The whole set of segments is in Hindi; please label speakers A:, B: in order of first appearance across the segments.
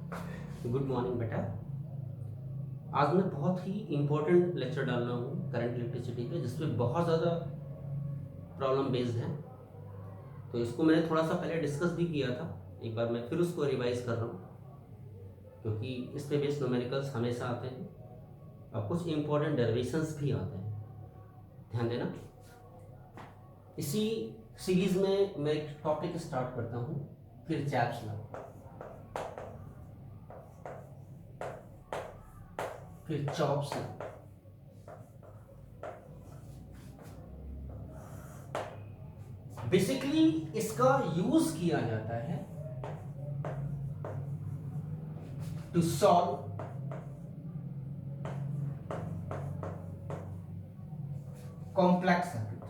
A: गुड मॉर्निंग बेटा। आज मैं बहुत ही इम्पोर्टेंट लेक्चर डालना हूँ करंट इलेक्ट्रिसिटी पे, जिसमें बहुत ज़्यादा प्रॉब्लम बेस्ड हैं। तो इसको मैंने थोड़ा सा पहले डिस्कस भी किया था, एक बार मैं फिर उसको रिवाइज कर रहा हूँ, क्योंकि इस पे बेस्ड न्यूमेरिकल्स हमेशा आते हैं और कुछ इम्पोर्टेंट डेरिवेशंस भी आते हैं, ध्यान देना। इसी सीरीज में मैं एक टॉपिक स्टार्ट करता हूँ, फिर चैप्स ला, फिर चॉप्स ला, बेसिकली इसका यूज किया जाता है टू सॉल्व कॉम्प्लेक्स सर्किट।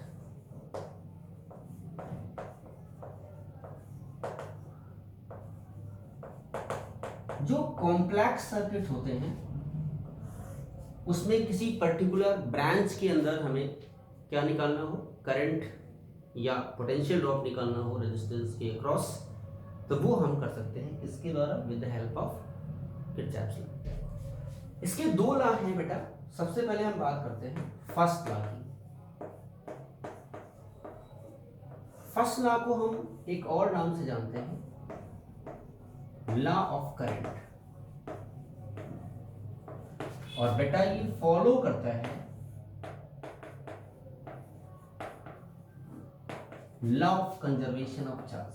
A: जो कॉम्प्लेक्स सर्किट होते हैं उसमें किसी पर्टिकुलर ब्रांच के अंदर हमें क्या निकालना हो, करंट या पोटेंशियल ड्रॉप निकालना हो रेजिस्टेंस के अक्रॉस, तो वो हम कर सकते हैं किसके द्वारा, with the help of Kirchhoff's law. इसके दो लॉ हैं बेटा। सबसे पहले हम बात करते हैं फर्स्ट लॉ की। फर्स्ट लॉ को हम एक और नाम से जानते हैं, लॉ ऑफ करंट। और बेटा ये फॉलो करता है law of conservation of charge.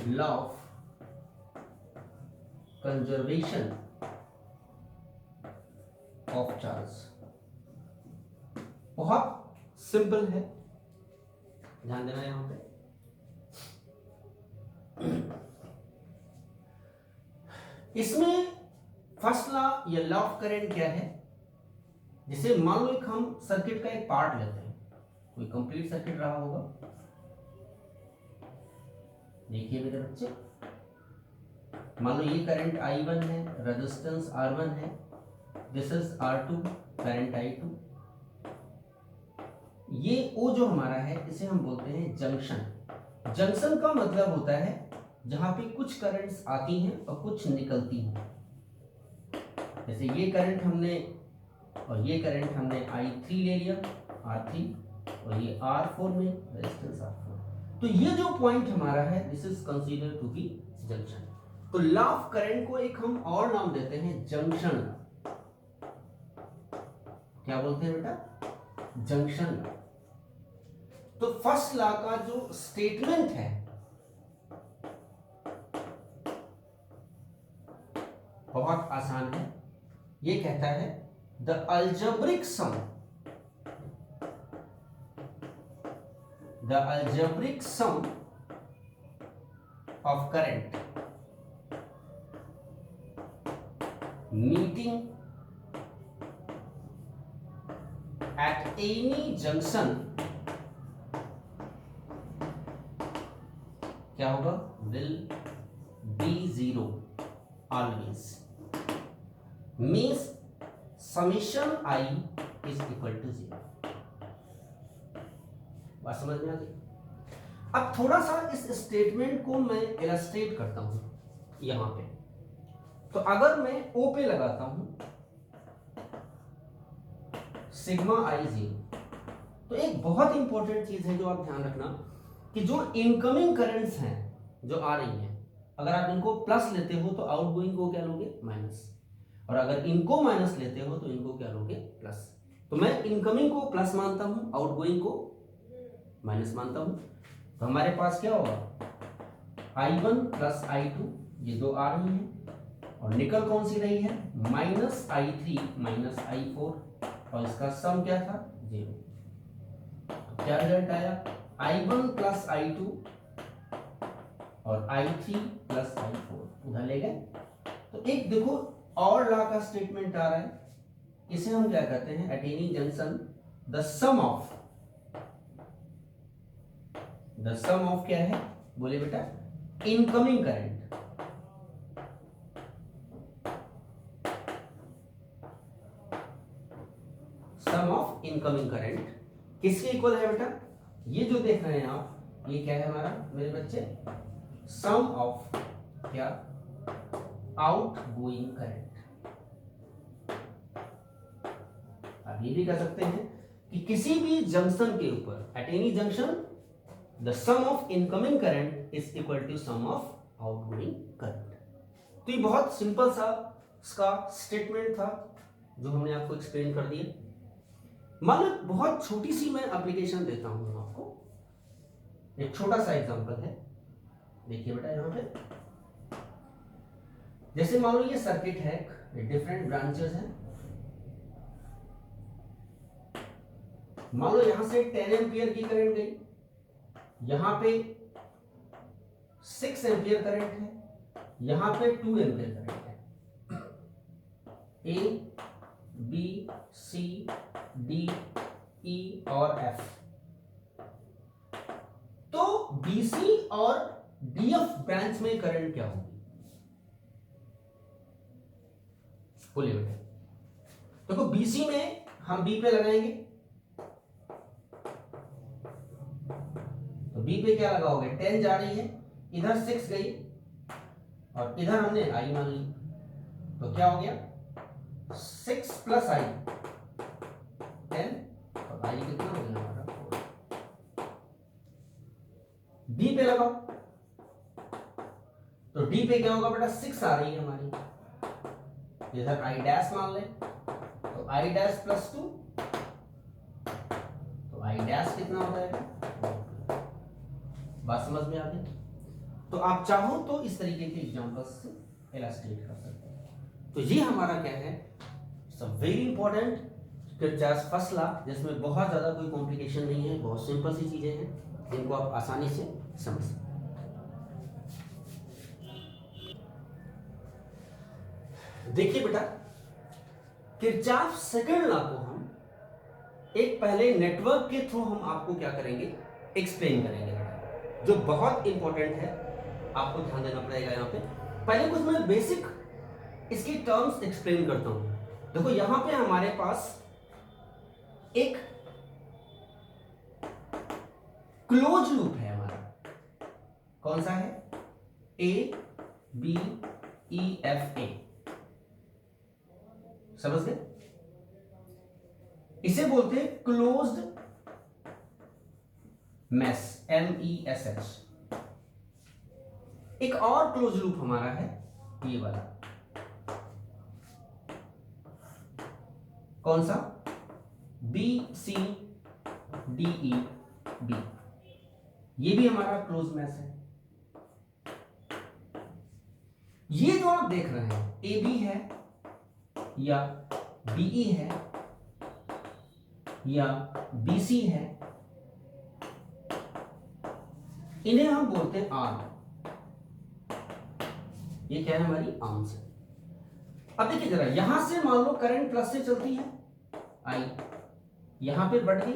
A: Law of conservation of charge बहुत सिंपल है, ध्यान देना यहां पे। इसमें फर्स्ट लॉ या लॉ ऑफ करंट क्या है, जिसे मान लो एक हम सर्किट का एक पार्ट लेते हैं, कोई कंप्लीट सर्किट रहा होगा, देखिए मेरे बच्चे, मान लो ये करंट I1 है, रेजिस्टेंस R1 है, this is R2, current I2। ये O जो हमारा है इसे हम बोलते हैं जंक्शन। जंक्शन का मतलब होता है जहां पे कुछ करंट्स आती हैं और कुछ निकलती हैं। जैसे ये करंट हमने और ये करंट हमने I3 ले लिया, R3, और ये R4 में रेजिस्टेंस R4। तो ये जो पॉइंट हमारा है this is considered to be junction. तो लॉ ऑफ करंट को एक हम और नाम देते हैं जंक्शन। क्या बोलते हैं बेटा, जंक्शन। तो फर्स्ट लॉ का जो स्टेटमेंट है बहुत आसान है। ये कहता है the algebraic sum, the algebraic sum of current meeting at any junction क्या होगा, will be zero always, means summation I is equal to zero। बात समझ में आ गई। अब थोड़ा सा इस स्टेटमेंट को मैं इलस्ट्रेट करता हूं यहां पे। तो अगर मैं O पे लगाता हूं सिग्मा I0, तो एक बहुत इंपॉर्टेंट चीज है जो आप ध्यान रखना, कि जो इनकमिंग करंट्स हैं जो आ रही हैं, अगर आप इनको प्लस लेते हो तो आउटगोइंग को क्या लोगे, माइनस, और अगर इनको माइनस लेते हो तो इनको क्या लोगे, प्लस। तो मैं इनकमिंग को प्लस मानता हूं, आउटगोइंग को माइनस मानता हूं। तो हमारे पास क्या होगा, I1 प्लस I2, ये दो आ रही हैं, और निकल कौन सी रही है, माइनस I3 माइनस I4, और इसका सम क्या था, 0। तो क्या रिजल्ट आया, I1 प्लस I2 और I3 प्लस I4 उधर ले गए। तो एक देखो और लॉ का स्टेटमेंट आ रहा है, इसे हम क्या कहते हैं, at any junction the sum of क्या है, बोले बेटा, incoming current, sum of incoming current किसके इक्वल है बेटा, ये जो देख रहे हैं आप, ये क्या है हमारा मेरे बच्चे, सम ऑफ क्या, आउटगोइंग करंट। आप ये भी कह सकते हैं कि किसी भी जंक्शन के ऊपर, at any junction, the sum of incoming current is equal to sum of outgoing current. तो ये बहुत सिंपल सा इसका स्टेटमेंट था जो हमने आपको एक्सप्लेन कर दिया। मान लो बहुत छोटी सी मैं एप्लीकेशन देता हूं आपको, एक छोटा सा एग्जांपल है। देखिए बेटा यहां पे, जैसे मान लो ये सर्किट है, डिफरेंट ब्रांचेस हैं। मान लो यहां से 10 एम्पियर की करंट गई, यहां पे 6 एम्पियर करंट है, यहां पे 2 एम्पियर करंट है। A B C D E और एफ। तो बीसी और डीएफ ब्रांच में करंट क्या होगी? बोलिए बेटा। देखो बीसी में हम बी पे लगाएंगे, तो बी पे क्या लगाओगे? 10 जा रही है, इधर 6 गई और इधर हमने आई मान ली, तो क्या हो गया? 6 प्लस आई 10, और आई कितना हो गया हमारा? 4। बी पे लगाओ, तो डी पे क्या होगा बेटा? 6 आ रही है हमारी, इधर आई डैश मान ले, तो आई डैश प्लस 2, तो आई डैश कितना हो जाएगा? बात समझ में आ गई? तो आप चाहो तो इस तरीके के एग्जांपल्स से इलस्ट्रेट कर सकते हैं। तो ये हमारा क्या है, सब very important Kirchhoff first law, जिसमें बहुत ज्यादा कोई कॉम्प्लिकेशन नहीं है, बहुत सिंपल सी चीजें हैं जिनको आप आसानी से समझ सकते हैं। देखिए बेटा, किरचॉफ सेकंड लॉ को हम एक पहले नेटवर्क के थ्रू हम आपको क्या करेंगे? एक्सप्लेन करेंगे बेटा, जो बहुत इंपॉर्टेंट है, आपको ध्यान देना पड़ेगा यहाँ पे। पहले कुछ मैं बेसिक इसकी टर्म्स एक्सप्लेन करता हूं। देखो यहां पे हमारे पास एक क्लोज लूप है हमारा, कौन सा है? A B E F A, समझ गए? इसे बोलते हैं क्लोज्ड मेश, MESH। एक और क्लोज लूप हमारा है ये वाला, कौन सा? BCDEB, ये भी हमारा क्लोज मेश है। ये जो आप देख रहे हैं AB है या BE है या BC है, इन्हें हम बोलते हैं आर्म। ये क्या है? हमारी आर्म्स है। अब देखिए जरा, यहां से मान लो करंट प्लस से चलती है, आई यहां पे बढ़ गई,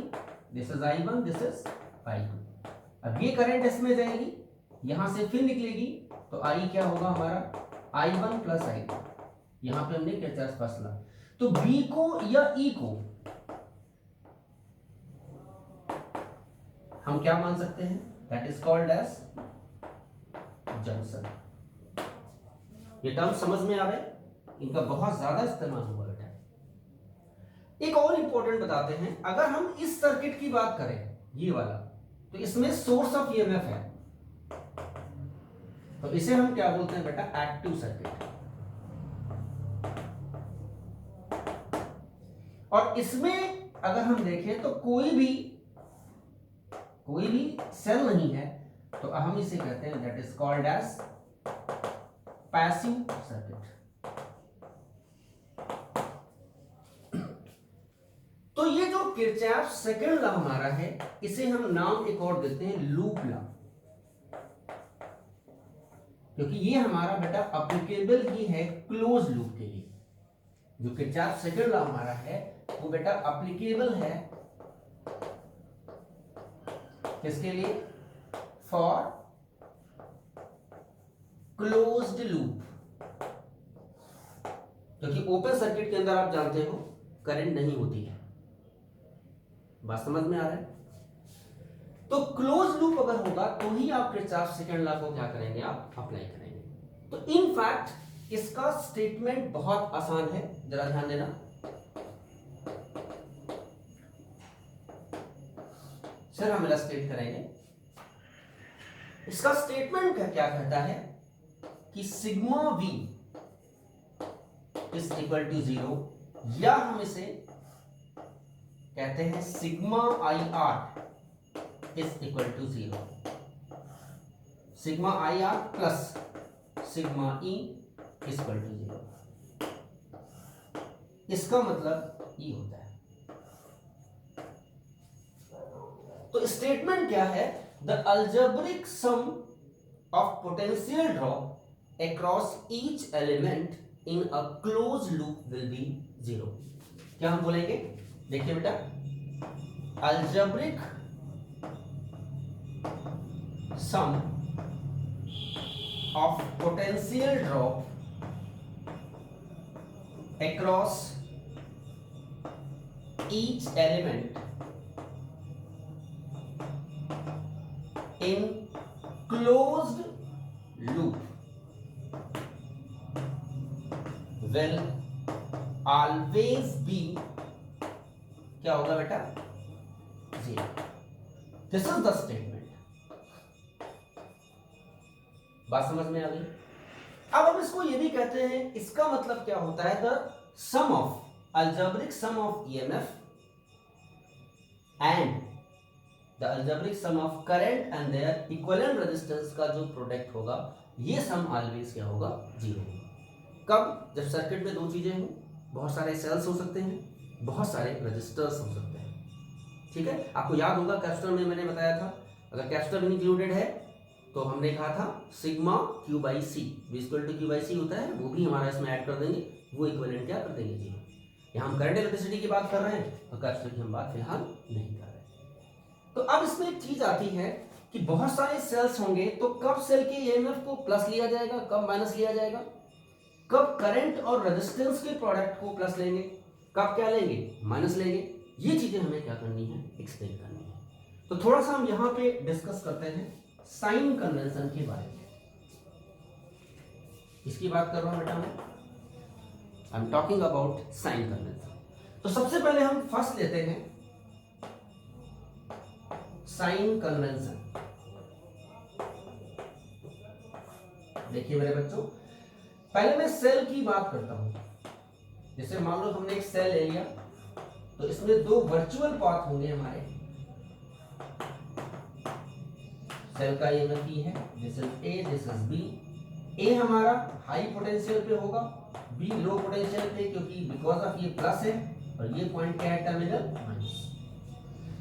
A: this is I1, this is I2। अब ये करंट इसमें जाएगी, यहां से फिर निकलेगी, तो आई क्या होगा हमारा? I1 plus I2। यहां पे हमने किरचॉफ फर्स्ट लॉ। तो बी को या ई को हम क्या मान सकते हैं? That is called as junction. ये टर्म समझ में आ रहे? इनका बहुत ज्यादा इस्तेमाल हुआ बेटा। एक और इंपॉर्टेंट बताते हैं, अगर हम इस सर्किट की बात करें, ये वाला, तो इसमें सोर्स ऑफ ईएमएफ है, तो इसे हम क्या बोलते हैं बेटा? Active circuit. और इसमें अगर हम देखें तो कोई भी सेल नहीं है, तो हम इसे कहते हैं that is called as passive circuit. तो ये जो किरचॉफ सेकंड लॉ हमारा है, इसे हम नाम एक और देते हैं लूप लॉ, क्योंकि ये हमारा बेटा अप्लीकेबल ही है क्लोज लूप के लिए। जो किरचॉफ सेकंड लॉ हमारा है वो बेटा अप्लीकेबल है किसके लिए? For closed loop. क्योंकि ओपन सर्किट के अंदर आप जानते हो करंट नहीं होती है। बात समझ में आ रहा है? तो क्लोज लूप अगर होगा तो ही आप किरचॉफ सेकंड लॉ को क्या करेंगे? आप अप्लाई करेंगे। तो इन फैक्ट इसका स्टेटमेंट बहुत आसान है, जरा ध्यान देना। सर हम इलस्ट्रेट करेंगे। इसका स्टेटमेंट क्या कहता है कि sigma V is equal to 0, या हम इसे कहते हैं sigma I R is equal to 0, sigma I R plus sigma E is equal to 0। इसका मतलब ई होता है। तो स्टेटमेंट क्या है? The algebraic sum of potential drop across each element in a close loop will be 0। क्या हम बोलेंगे? देखिए बेटा, algebraic sum of potential drop across each element in closed loop will always be क्या होगा बेटा? 0। This is the statement. बात समझ में आ गई? अब हम इसको ये भी कहते हैं, इसका मतलब क्या होता है? The sum of algebraic sum of EMF and the algebraic sum of current and their equivalent resistance का जो प्रोडक्ट होगा, ये सम ऑलवेज क्या होगा? 0। कब? जब सर्किट में दो चीजें हों, बहुत सारे सेल्स हो सकते हैं, बहुत सारे रेजिस्टर्स हो सकते हैं। ठीक है, आपको याद होगा कैपेसिटर में मैंने बताया था, अगर कैपेसिटर भी इंक्लूडेड है तो हमने कहा था sigma Q by C, V equal to Q by C होता है, वो भी हमारा इसमें ऐड कर देंगे, वो इक्विवेलेंट क्या कर देंगे? 0। यहाँ हम करंट इलेक्ट्रिसिटी की बात कर रहे हैं और कैपेसिटर की हम बात फिलहाल नहीं कर रहे। तो अब इसमें एक चीज आती है कि बहुत सारे सेल्स होंगे, तो कब सेल के ईएमएफ को प्लस लिया जाएगा, कब माइनस लिया जाएगा, कब करंट और रेजिस्टेंस के प्रोडक्ट को प्लस लेंगे, कब क्या लेंगे? माइनस लेंगे। ये चीजें हमें क्या करनी है? एक्सप्लेन करनी है। तो थोड़ा सा हम यहाँ पे डिस्कस करते हैं साइन कन्वेंशन के बारे में। इसकी बात कर रहा हूं बेटा मैं, I am talking about sign convention. तो सबसे पहले हम फर्स्ट लेते हैं साइन कन्वेंशन। देखिए मेरे बच्चों, पहले मैं सेल की बात करता हूं। जैसे मान लो हमने एक सेल ले लिया, तो इसमें दो वर्चुअल पाथ होंगे हमारे। सेल का ये नती है, this is A, this is B. A हमारा हाई पोटेंशियल पे होगा, बी लो पोटेंशियल पे, क्योंकि बिकॉज ऑफ ये प्लस है और ये पॉइंट क्या है? Terminal minus.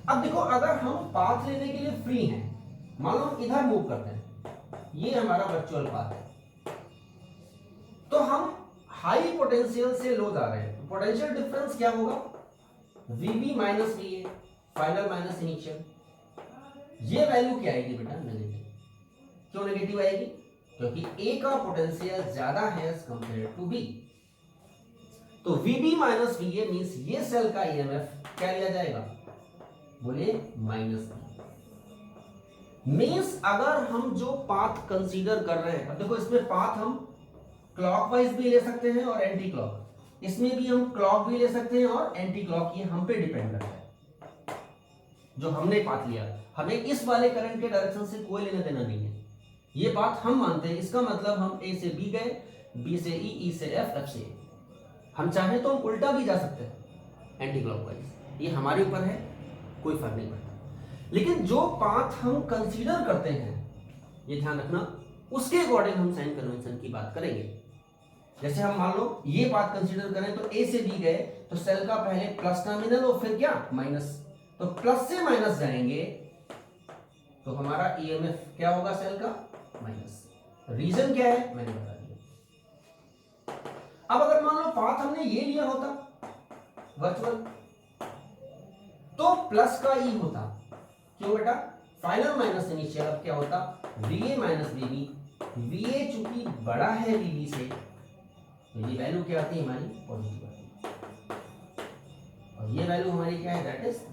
A: अब देखो, अगर हम पाथ लेने के लिए फ्री हैं, मान लो हम इधर मूव करते हैं, ये हमारा वर्चुअल पाथ है, तो हम हाई पोटेंशियल से लो जा रहे हैं, तो पोटेंशियल डिफरेंस क्या होगा? VB minus VA, final minus initial. ये वैल्यू क्या आएगी बेटा? नेगेटिव। क्यों नेगेटिव आएगी? क्योंकि A का पोटेंशियल ज्यादा है एज कंपेयर टू B। तो VB माइनस VA मींस ये सेल का EMF क्या लिया जाएगा? बोलिए माइनस। मींस अगर हम जो पाथ कंसीडर कर रहे हैं, अब देखो इसमें पाथ हम क्लॉकवाइज भी ले सकते हैं और एंटी क्लॉक, इसमें भी हम क्लॉक भी ले सकते हैं और एंटी क्लॉक, ये हम पे डिपेंड करता है। जो हमने पाथ लिया, हमें इस वाले करंट के डायरेक्शन से कोई लेना देना नहीं है, ये बात हम मानते हैं। इसका मतलब हम A से B गए, B से E, E से F, F से A। हम चाहें तो हम उल्टा भी जा सकते हैं एंटी क्लॉकवाइज, ये हमारे ऊपर है, कोई फर्क नहीं पड़ता। लेकिन जो पाथ हम कंसीडर करते हैं, ये ध्यान रखना, उसके अकॉर्डिंग हम साइन कन्वेंशन की बात करेंगे। जैसे हम मान लो ये बात कंसीडर करें, तो A से B गए, तो सेल का पहले प्लस टर्मिनल और फिर क्या? माइनस। तो प्लस से माइनस जाएंगे तो हमारा EMF क्या होगा? सेल का माइनस। रीजन क्या है? मैंने बता दिया। अब अगर मान लो पाथ हमने ये लिया होता वर्चुअल, तो प्लस का ई होता। क्यों बेटा? Final minus initial. अब क्या होता? VA minus VB। VA चूंकि बड़ा है VB से, तो ये वैल्यू क्या आती है? हमारी पॉजिटिव आती है, और ये वैल्यू हमारी क्या है? That is.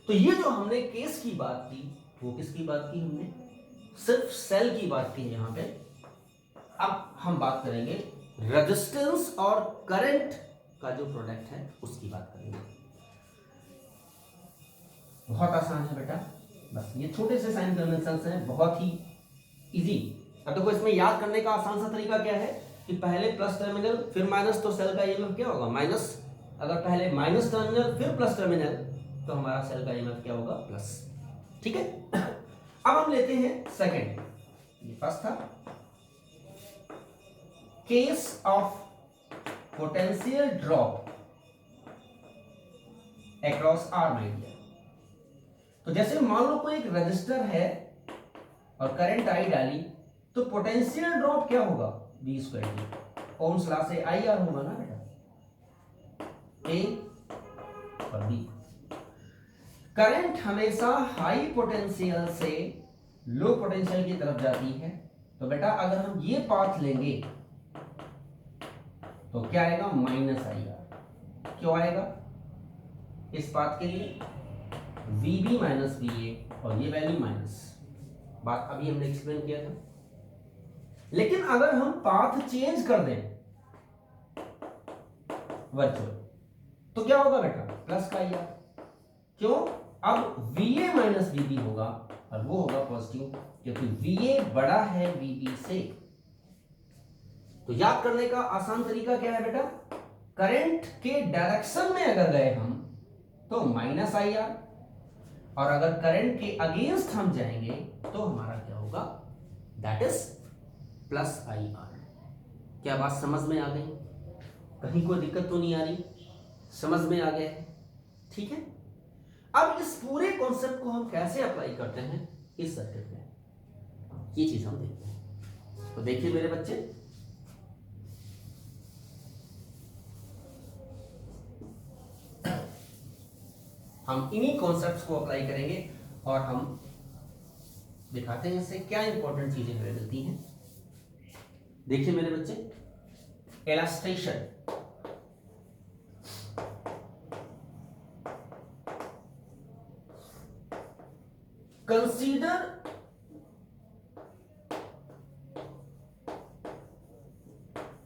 A: तो ये जो हमने केस की बात की, वो किसकी बात की? हमने सिर्फ सेल की बात की यहाँ पे। अब हम बात करेंगे रेजिस्टेंस और करंट का जो प्रोडक्ट है उसकी बात करेंगे। बहुत आसान है बेटा, बस ये छोटे से साइन कन्वेंशंस हैं, बहुत ही इजी। अब देखो इसमें याद करने का आसान सा तरीका क्या है कि पहले प्लस टर्मिनल फिर माइनस, तो सेल का ईएमएफ क्या होगा माइनस। अगर पहले माइनस टर्मिनल फिर प्लस टर्मिनल तो हमारा सेल का ईएमएफ क्या होगा प्लस। ठीक है। अब हम लेते हैं सेकंड, ये फर्स्ट था case of potential drop across R my dear. तो जैसे मान लो कोई एक रजिस्टर है और करंट आई डाली तो पोटेंशियल ड्रॉप क्या होगा v square T, Ohm's law से आई आर होगा ना बेटा, ए और बी। करंट हमेशा हाई पोटेंशियल से लो पोटेंशियल की तरफ जाती है, तो बेटा अगर हम ये पाथ लेंगे तो क्या आएगा माइनस आई आर। क्यों आएगा, इस पाथ के लिए VB माइनस VA और ये वैल्यू माइनस, बात अभी हमने एक्सप्लेन किया था। लेकिन अगर हम पाथ चेंज कर दें वर्चुअल तो क्या होगा बेटा प्लस का IR। क्यों, अब VA माइनस VB होगा और वो होगा पॉजिटिव, क्योंकि VA बड़ा है VB से। तो याद करने का आसान तरीका क्या है बेटा, करंट के डायरेक्शन में अगर गए हम तो माइनस IR, और अगर करंट के अगेंस्ट हम जाएंगे तो हमारा क्या होगा दैट इज प्लस IR। क्या बात समझ में आ गई, कहीं कोई दिक्कत तो नहीं आ रही, समझ में आ गया है। ठीक है। अब इस पूरे कॉन्सेप्ट को हम कैसे अप्लाई करते हैं इस सर्किट में, ये चीज हम देखते हैं। तो देखिए मेरे बच्चे, हम इन्हीं कॉन्सेप्ट्स को अप्लाई करेंगे और हम दिखाते हैं इससे क्या इंपॉर्टेंट चीजें हमें मिलती हैं। देखिए मेरे बच्चे, इलस्ट्रेशन, कंसीडर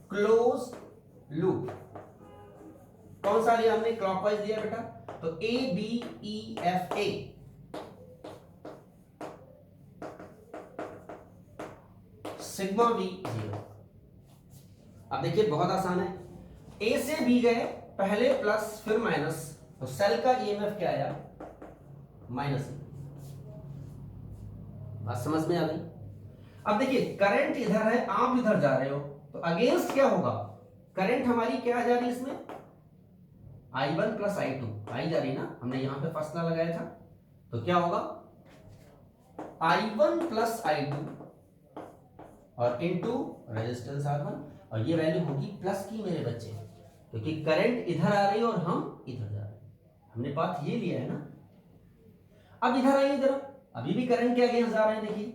A: क्लोज लूप। कौन सा लिया हमने, क्लॉकवाइज दिया बेटा, तो ABEFA, सिग्मा B 0। अब देखिए बहुत आसान है, A से B गए, पहले प्लस फिर माइनस, तो सेल का EMF क्या आया माइनस। बात समझ में आ गई। अब देखिए करंट इधर है, आप इधर जा रहे हो, तो अगेंस्ट क्या होगा, करंट हमारी क्या जा रही है इसमें I1 प्लस I2, आई जा रही ना, हमने यहां पे फर्स्ट लगाया था, तो क्या होगा I1 प्लस I2 और इनटू रेजिस्टेंस R1, और ये वैल्यू होगी प्लस की मेरे बच्चे, क्योंकि करंट इधर आ रही है और हम इधर जा रहे हैं, हमने पाथ ये लिया है ना। अब इधर आइए जरा, अभी भी करंट के अगेंस्ट जा रहे हैं, देखिए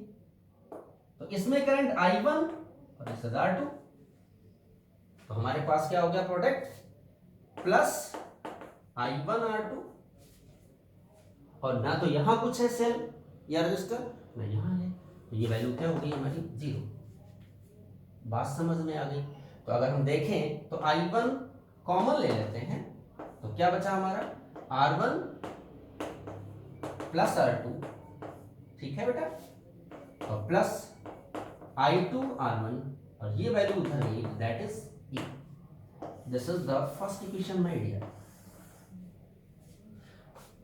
A: तो इसमें करंट I1 और इससे R2, तो हमारे पास क्या हो गया प्रोडक्ट प्लस I1 R2, और ना तो यहां कुछ है सेल या रजिस्टर ना यहां है, तो ये वैल्यू क्या हो गई हमारी 0। बात समझ में आ गई। तो अगर हम देखें तो I1 कॉमन ले लेते हैं, तो क्या बचा हमारा R1 प्लस R2, ठीक है बेटा, और प्लस I2 R1, और ये वैल्यू उधर गई that is E। This is the first equation my dear.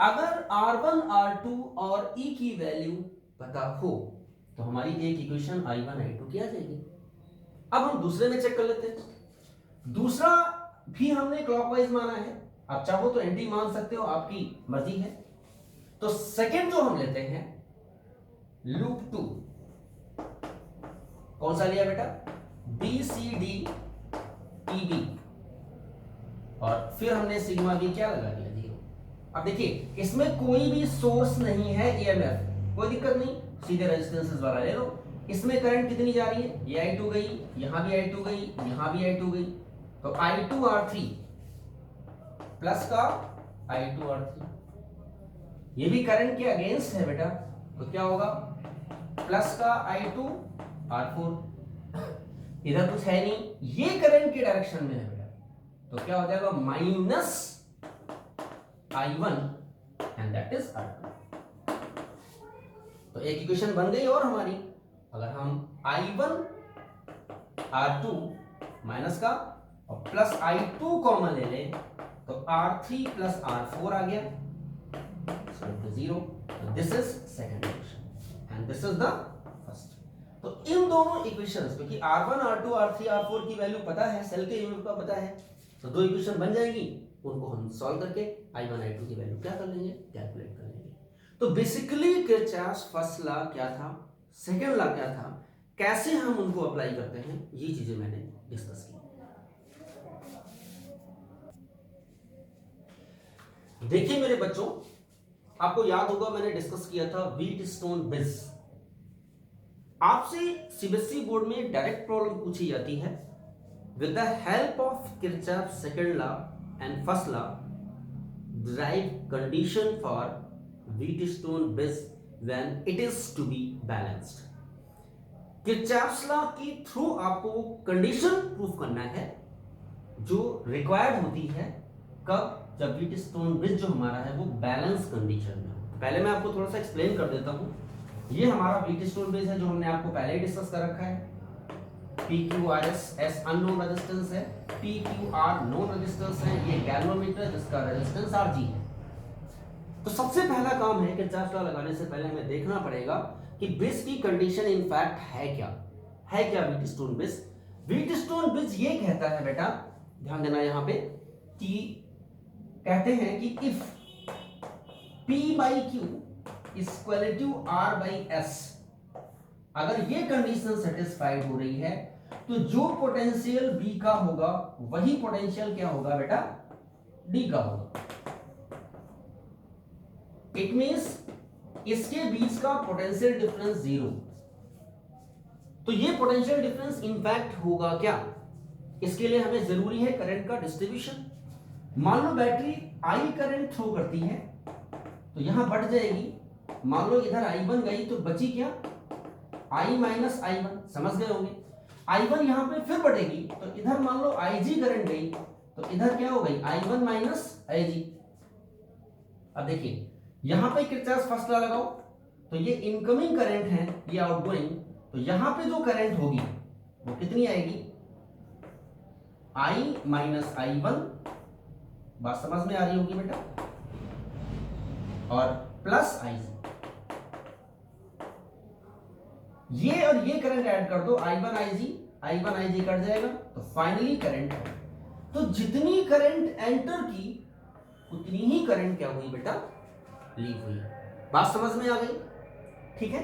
A: अगर R1 R2 और E की वैल्यू पता हो तो हमारी एक इक्वेशन I1 I2 की आ जाएगी। अब हम दूसरे में चेक कर लेते हैं। दूसरा भी हमने क्लॉकवाइज माना है, आप चाहो तो एंटी मान सकते हो, आपकी मर्जी है। तो सेकंड जो हम लेते हैं लूप 2, कौन सा लिया बेटा BCD EB, और फिर हमने सिग्मा B क्या लगा दिया 0। अब देखिए इसमें कोई भी सोर्स नहीं है EMF, कोई दिक्कत नहीं, सीधे रेजिस्टेंसेस वाला ले लो। इसमें करंट कितनी जा रही है, ये I2 गई, यहां भी I2 गई, यहां भी I2 गई, तो I2 R3 प्लस का I2 R3, ये भी करंट के अगेंस्ट है बेटा, तो क्या होगा प्लस का I2 R4। इधर कुछ है नहीं, ये करंट के डायरेक्शन में है बेटा, तो क्या हो जाएगा minus I1 and that is R2। तो एक इक्वेशन बन गई और हमारी, अगर हम I1 R2 माइनस का और प्लस I2 कॉमन ले लें तो R3 प्लस R4 आ गया, so 0। This is second equation and this is the first. तो इन दोनों इक्वेशंस, क्योंकि R1 R2 R3 R4 की वैल्यू पता है, सेल के यूनिट का पता है, तो दो इक्वेशन बन जाएगी, उनको हम सॉल्व करके I1 I2 की वैल्यू क्या कर लेंगे, कैलकुलेट कर लेंगे। तो बेसिकली किरचॉफ्स फर्स्ट लॉ क्या था, सेकंड लॉ क्या था, कैसे हम उनको अप्लाई करते हैं, ये चीजें मैंने डिस्कस की। देखिए मेरे बच्चों, आपको याद होगा मैंने डिस्कस किया था व्हीटस्टोन ब्रिज। आपसे सीबीएसई बोर्ड में डायरेक्ट प्रॉब्लम पूछी जाती है, with the help of Kirchhoff's second law and first law derive condition for Wheatstone bridge when it is to be balanced. Kirchhoff's law की थ्रू आपको कंडीशन प्रूफ करना है जो रिक्वायर्ड होती है, कब, जब व्हीटस्टोन ब्रिज जो हमारा है वो बैलेंस कंडीशन में हो। पहले मैं आपको थोड़ा सा एक्सप्लेन कर देता हूं। ये हमारा व्हीटस्टोन ब्रिज है जो हमने आपको पहले ही डिस्कस कर रखा है। PQRS S अननोन रेजिस्टेंस है, PQR नोन रेजिस्टेंस है, ये गैल्वेनोमीटर जिसका रेजिस्टेंस Rg है। तो सबसे पहला काम है कि किरचॉफ्स लॉ लगाने से पहले हमें देखना पड़ेगा कि ब्रिज की कंडीशन इनफैक्ट है क्या व्हीटस्टोन ब्रिज। व्हीटस्टोन ब्रिज ये कहता है बेटा, ध्यान देना यहां पे, कि कहते हैं कि if P by Q is equal to R by S, अगर ये कंडीशन सेटिस्फाइड हो रही है तो जो पोटेंशियल B का होगा वही पोटेंशियल क्या होगा बेटा, D का होगा। इट मींस इसके बीच का पोटेंशियल डिफरेंस 0। तो ये पोटेंशियल डिफरेंस इंफैक्ट होगा क्या, इसके लिए हमें जरूरी है करंट का डिस्ट्रीब्यूशन। मान लो बैटरी I करंट थ्रो करती है तो यहां बढ़ जाएगी, मान लो इधर I1 गई तो बची क्या, I माइनस I1, समझ गए होंगे। I1 यहां पे फिर बढ़ेगी तो इधर मान लो IG करंट गई तो इधर क्या हो गई, I1 माइनस IG। अब देखिए यहां पे किरचॉफ्स फर्स्ट लॉ लगाओ, तो ये इनकमिंग करंट है, ये आउटगोइंग, तो यहां पे जो करंट होगी वो कितनी आएगी, I माइनस I1, बात समझ में आ रही होगी बेटा, और प्लस IG। ये और ये करंट ऐड कर दो, I1 IG कट जाएगा तो फाइनली करंट है। तो जितनी करंट एंटर की उतनी ही करंट क्या हुई बेटा, लीव हुई। बात समझ में आ गई, ठीक है।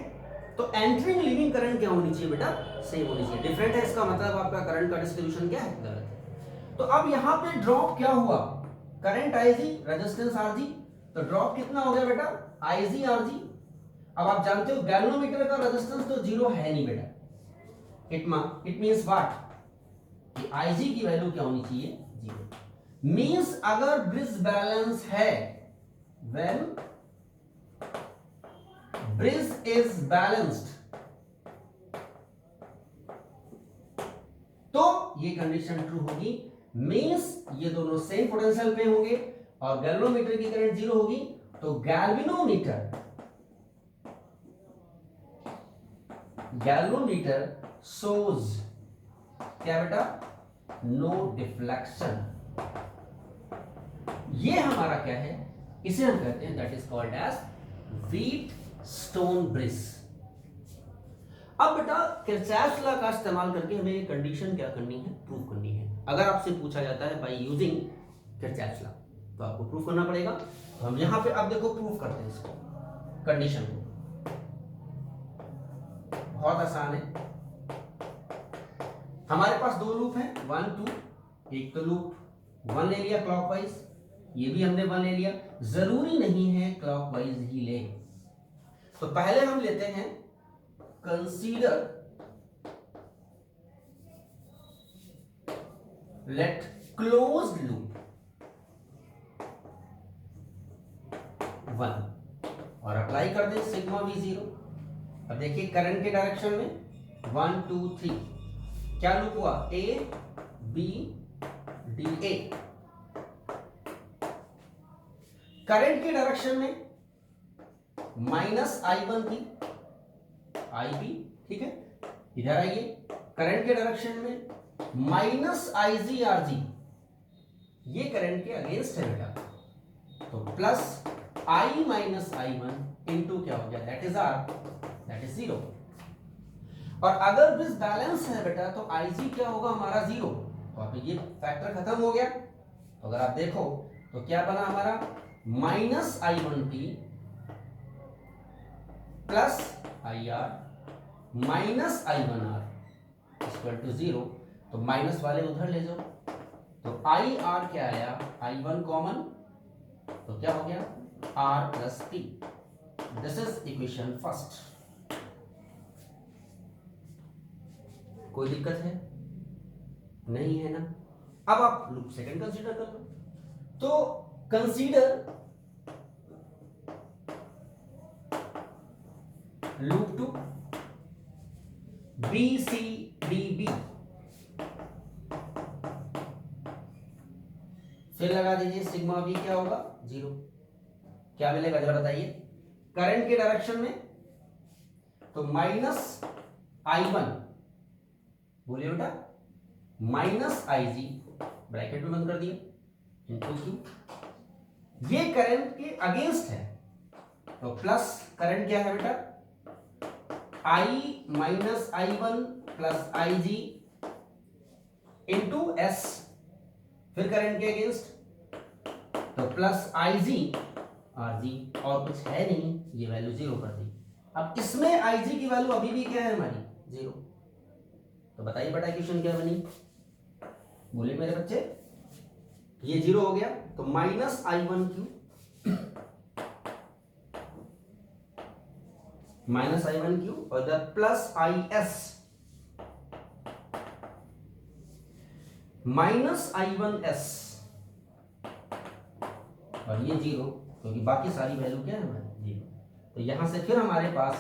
A: तो एंटरिंग लीविंग करंट क्या होनी चाहिए बेटा, सेम होनी चाहिए। डिफरेंट है इसका मतलब आपका करंट का डिस्ट्रीब्यूशन क्या है, गलत है। तो अब यहां पे ड्रॉप क्या हुआ, करंट IG रेजिस्टेंस Rg, तो ड्रॉप कितना हो गया बेटा, IG Rg। अब आप जानते हो गैल्वेनोमीटर का रेजिस्टेंस तो 0 है नहीं बेटा, इट मींस व्हाट, कि IG की वैल्यू क्या होनी चाहिए, 0। मींस अगर ब्रिज बैलेंस है, व्हेन ब्रिज इज बैलेंस्ड, तो ये कंडीशन ट्रू होगी। मींस ये दोनों सेम पोटेंशियल पे होंगे और गैल्वेनोमीटर की करंट 0 होगी, तो गैल्वेनोमीटर शोज क्या बेटा, नो डिफ्लेक्शन। ये हमारा क्या है, इसे हम कहते हैं that is called as Wheatstone bridge. अब बेटा किरचॉफ्स लॉ का इस्तेमाल करके हमें ये कंडीशन क्या करनी है, प्रूव करनी है। अगर आपसे पूछा जाता है बाय यूजिंग किरचॉफ्स लॉ तो आपको प्रूव करना पड़ेगा। तो हम यहां पे अब देखो प्रूव करते हैं इसको, कंडीशन को, बहुत आसान है। हमारे पास दो लूप हैं 1 2, एक तो लूप 1 ले लिया क्लॉकवाइज, ये भी हमने 1 ले लिया, जरूरी नहीं है क्लॉकवाइज ही ले। तो पहले हम लेते हैं कंसीडर लेट क्लोज्ड लूप 1 और अप्लाई कर दें सिग्मा V0। अब देखिए करंट के डायरेक्शन में 1 2 3, क्या लूप हुआ, A B D A. Current के डायरेक्शन में -I1 थी, IB, ठीक है। इधर आइए, करंट के डायरेक्शन में -IG RG, ये करंट के अगेंस्ट है बेटा, तो +I - I1 इंटू क्या हो गया, that is R, that is 0। और अगर ब्रिज बैलेंस है बेटा तो IG क्या होगा हमारा 0, तो अब ये फैक्टर खत्म हो गया। तो अगर आप देखो तो क्या बना हमारा, -I1P plus IR -I1R equal to 0। तो माइनस वाले उधर ले जाओ, तो IR क्या आया, I1 कॉमन, तो क्या हो गया R plus P। This is equation first. कोई दिक्कत है नहीं है ना। अब आप लूप सेकंड कंसीडर कर लो, तो कंसीडर लूप 2 BCDB, फिर लगा दीजिए सिग्मा बी क्या होगा 0। क्या मिलेगा जरा बताइए, करंट के डायरेक्शन में तो -I1, बोलिए बेटा, -IG, ब्रैकेट में बंद कर दिए, इनटू Q, ये करंट के अगेंस्ट है, तो प्लस करंट क्या है बेटा, I - I1 plus IG into S, फिर करंट के अगेंस्ट तो प्लस IG RG, और कुछ है नहीं, ये वैल्यू 0 कर दी। अब इसमें IG की वैल्यू अभी भी क्या है हमारी 0, तो बताइए बेटा इक्वेशन क्या बनी, बोले मेरे बच्चे, ये 0 हो गया, तो -I1Q और इधर प्लस IS -I1S, और ये 0, क्योंकि बाकी सारी वैल्यू क्या है हमारी 0। तो यहां से फिर हमारे पास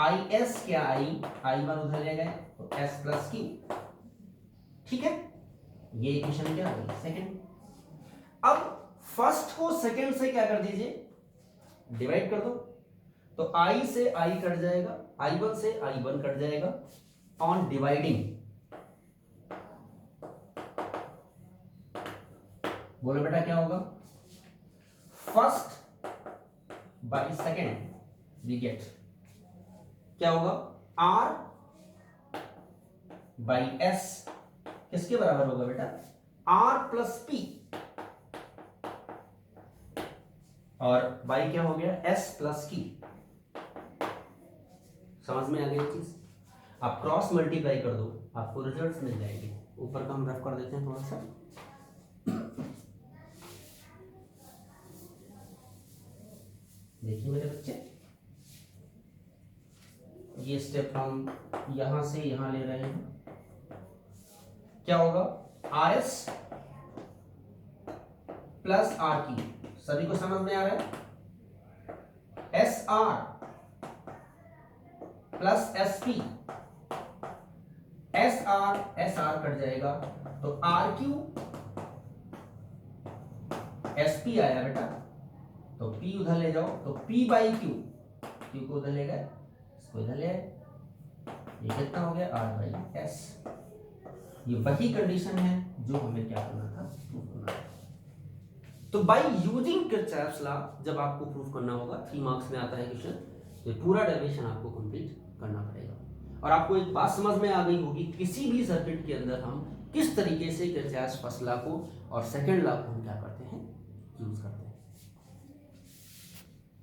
A: IS क्या आई, I1 उधर ले गए, तो S प्लस Q, ठीक है। ये इक्वेशन क्या होगी सेकंड। अब फर्स्ट को सेकंड से क्या कर दीजिए, डिवाइड कर दो, तो I से I कट जाएगा, I1 से I1 कट जाएगा, ऑन डिवाइडिंग, बोलो बेटा क्या होगा, first by second we get क्या होगा, R बाई S किसके बराबर होगा बेटा, R प्लस P, और बाई क्या हो गया S प्लस Q। समझ में आ गई चीज, आप क्रॉस मल्टीप्लाई कर दो, आपको रिजल्ट्स मिल जाएंगे। ऊपर का हम रफ कर देते हैं थोड़ा सा, देखिए मेरे बच्चे, ये स्टेप हम यहां से यहां ले रहे हैं, क्या होगा RS प्लस RQ, सभी को समझ में आ रहा है, SR plus SP, SR cut जाएगा, तो RQ SP आया बेटा, तो P उधर ले जाओ, तो P बाई Q, Q को उधर ले गए, इसको इधर ले आए, ये कितना हो गया R बाई S। ये वही कंडीशन है जो हमें क्या करना था, प्रूव करना था। तो बाय यूजिंग किरचॉफ्स लॉ जब आपको प्रूव करना होगा, 3 मार्क्स में आता है क्वेश्चन, तो पूरा डेरिवेशन आपको कंप्लीट करना पड़ेगा। और आपको एक बात समझ में आ गई होगी, किसी भी सर्किट के अंदर हम किस तरीके से किरचॉफ्स फर्स्ट लॉ को और सेकंड लॉ को हम क्या करते हैं, यूज करते हैं।